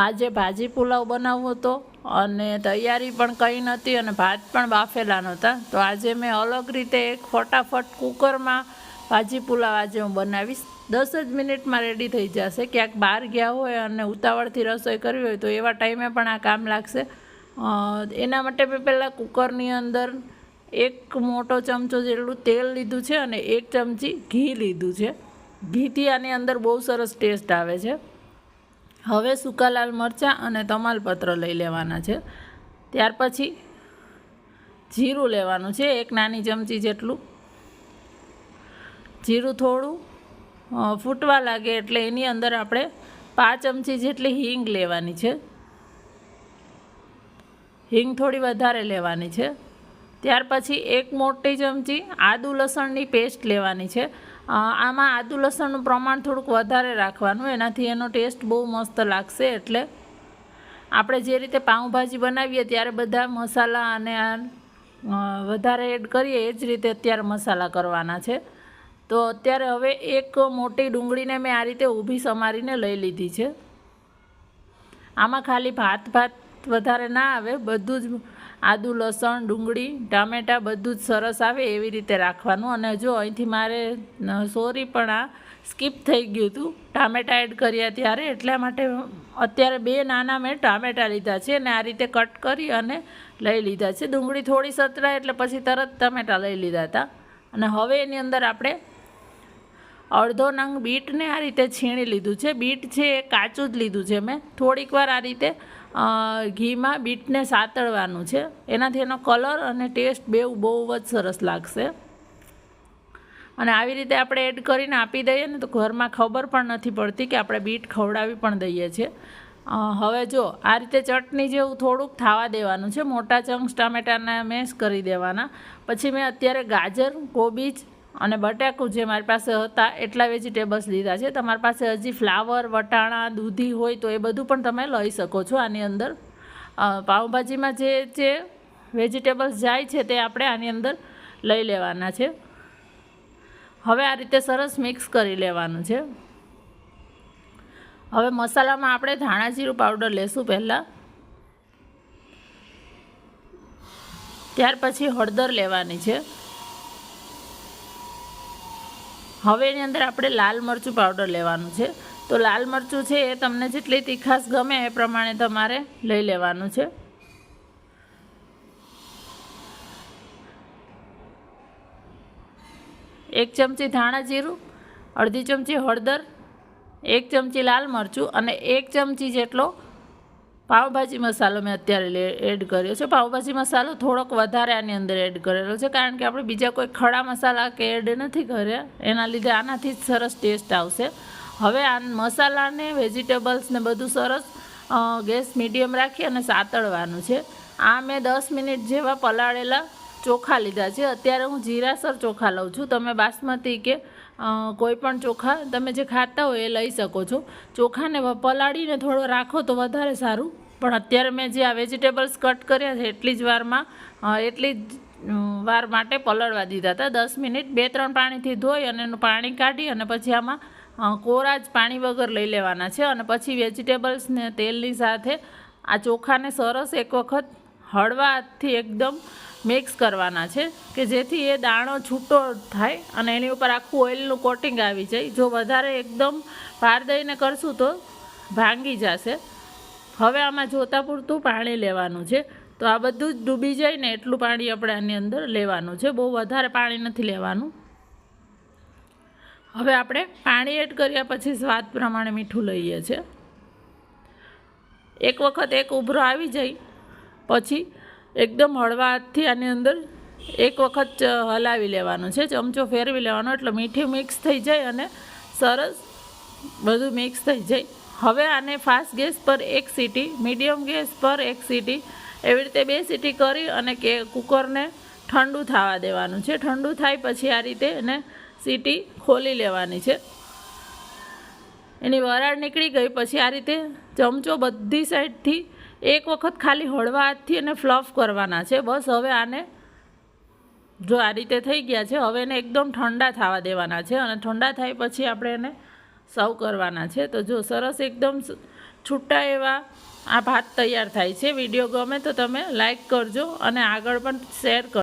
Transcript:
આજે ભાજી પુલાવ બનાવવો હતો અને તૈયારી પણ કંઈ નહોતી અને ભાત પણ બાફેલા નહોતા, તો આજે મેં અલગ રીતે એક ફટાફટ કુકરમાં ભાજી પુલાવ આજે હું બનાવીશ. 10 જ મિનિટમાં રેડી થઈ જશે. ક્યાંક બહાર ગયા હોય અને ઉતાવળથી રસોઈ કરવી હોય તો એવા ટાઈમે પણ આ કામ લાગશે. એના માટે મેં પહેલાં કુકરની અંદર 1 મોટો ચમચો જેટલું તેલ લીધું છે અને 1 ચમચી ઘી લીધું છે. ઘીથી આની અંદર બહુ સરસ ટેસ્ટ આવે છે. હવે સૂકા લાલ મરચાં અને તમાલપત્ર લઈ લેવાના છે. ત્યાર પછી જીરું લેવાનું છે, 1 નાની ચમચી જેટલું. જીરું થોડું ફૂટવા લાગે એટલે એની અંદર આપણે 5 ચમચી જેટલી હિંગ લેવાની છે. હિંગ થોડી વધારે લેવાની છે. ત્યાર પછી 1 મોટી ચમચી આદુ લસણની પેસ્ટ લેવાની છે. આમાં આદુ લસણનું પ્રમાણ થોડુંક વધારે રાખવાનું, એનાથી એનો ટેસ્ટ બહુ મસ્ત લાગશે. એટલે આપણે જે રીતે પાઉંભાજી બનાવીએ ત્યારે બધા મસાલા અને વધારે એડ કરીએ એ જ રીતે અત્યારે મસાલા કરવાના છે. તો અત્યારે હવે 1 મોટી ડુંગળીને મેં આ રીતે ઊભી સમારીને લઈ લીધી છે. આમાં ખાલી ભાત વધારે ના આવે, બધું જ આદુ લસણ ડુંગળી ટામેટાં બધું જ સરસ આવે એવી રીતે રાખવાનું. અને જો અહીંથી મારે સોરી પણ આ સ્કીપ થઈ ગયું હતું ટામેટાં એડ કર્યા ત્યારે, એટલા માટે અત્યારે 2 નાના મેં ટામેટાં લીધા છે અને આ રીતે કટ કરી અને લઈ લીધા છે. ડુંગળી થોડી સતરાય એટલે પછી તરત ટામેટાં લઈ લીધા હતા. અને હવે એની અંદર આપણે અડધો નંગ બીટને આ રીતે છીણી લીધું છે. બીટ છે એ કાચું જ લીધું છે મેં. થોડીક વાર આ રીતે ઘીમાં બીટને સાતળવાનું છે, એનાથી એનો કલર અને ટેસ્ટ બહુ જ સરસ લાગશે. અને આવી રીતે આપણે એડ કરીને આપી દઈએ ને તો ઘરમાં ખબર પણ નથી પડતી કે આપણે બીટ ખવડાવી પણ દઈએ છીએ. હવે જો આ રીતે ચટણી જેવું થોડુંક થવા દેવાનું છે. મોટા ચંક્સ ટામેટાના મેશ કરી દેવાના. પછી મેં અત્યારે ગાજર, કોબીજ અને બટાકું જે મારી પાસે હતા એટલા વેજીટેબલ્સ લીધા છે. તમારી પાસે હજી ફ્લાવર, વટાણા, દૂધી હોય તો એ બધું પણ તમે લઈ શકો છો. આની અંદર પાઉંભાજીમાં જે વેજીટેબલ્સ જાય છે તે આપણે આની અંદર લઈ લેવાના છે. હવે આ રીતે સરસ મિક્સ કરી લેવાનું છે. હવે મસાલામાં આપણે ધાણા જીરું પાવડર લેશું પહેલાં. ત્યાર પછી હળદર લેવાની છે. હવે એની અંદર આપણે લાલ મરચું પાવડર લેવાનું છે. તો લાલ મરચું છે એ તમને જેટલી તીખાશ ગમે એ પ્રમાણે તમારે લઈ લેવાનું છે. એક ચમચી ધાણા જીરું, અડધી ચમચી હળદર, 1 ચમચી લાલ મરચું અને 1 ચમચી જેટલો પાવભાજી મસાલો મેં અત્યારે એડ કર્યો છે. પાવભાજી મસાલો થોડોક વધારે આની અંદર એડ કરેલો છે, કારણ કે આપણે બીજા કોઈ ખડા મસાલા કે એડ નથી કર્યા, એના લીધે આનાથી જ સરસ ટેસ્ટ આવશે. હવે આ મસાલાને વેજીટેબલ્સને બધું સરસ ગેસ મીડિયમ રાખી અને સાતળવાનું છે. આ મેં 10 મિનિટ જેવા પલાળેલા ચોખા લીધા છે. અત્યારે હું જીરાસર ચોખા લઉં છું. તમે બાસમતી કે કોઈ પણ ચોખા તમે જે ખાતા હોય એ લઈ શકો છો. ચોખાને પલાળીને થોડો રાખો તો વધારે સારું. પણ અત્યારે મેં જે આ વેજીટેબલ્સ કટ કર્યા છે એટલી જ વાર માટે પલળવા દીધા હતા. 10 મિનિટ 2-3 પાણીથી ધોઈ અને એનું પાણી કાઢી અને પછી આમાં કોરા જ પાણી વગર લઈ લેવાના છે. અને પછી વેજીટેબલ્સને તેલની સાથે આ ચોખાને સરસ એક વખત હળવા હાથથી એકદમ મિક્સ કરવાના છે કે જેથી એ દાણો છૂટો થાય અને એની ઉપર આખું ઓઇલનું કોટિંગ આવી જાય. જો વધારે એકદમ ભાર દઈને કરશું તો ભાંગી જશે. હવે આમાં જોતા પૂરતું પાણી લેવાનું છે. તો આ બધું જ ડૂબી જાય ને એટલું પાણી આપણે આની અંદર લેવાનું છે. બહુ વધારે પાણી નથી લેવાનું. હવે આપણે પાણી એડ કર્યા પછી સ્વાદ પ્રમાણે મીઠું લઈએ છીએ. એક વખત એક ઉભરો આવી જાય પછી એકદમ હળવા હાથથી આની અંદર એક વખત હલાવી લેવાનું છે, ચમચો ફેરવી લેવાનો એટલે મીઠું મિક્સ થઈ જાય અને સરસ બધું મિક્સ થઈ જાય. હવે આને ફાસ્ટ ગેસ પર 1 સીટી, મીડિયમ ગેસ પર 1 સીટી, એવી રીતે 2 સીટી કરી અને કુકરને ઠંડુ થવા દેવાનું છે. ઠંડુ થાય પછી આ રીતે એને સીટી ખોલી લેવાની છે. એની વરાળ નીકળી ગઈ પછી આ રીતે ચમચો બધી સાઈડથી એક વખત ખાલી હળવા હાથથી એને ફ્લફ કરવાના છે. બસ હવે આને જો આ રીતે થઈ ગયા છે. હવે એને એકદમ ઠંડા થવા દેવાના છે અને ઠંડા થાય પછી આપણે એને સર્વ કરવાના છે. તો જો સરસ એકદમ છૂટા એવા આ ભાત તૈયાર થાય છે. વિડીયો ગમે તો તમે લાઈક કરજો અને આગળ પણ શેર કરજો.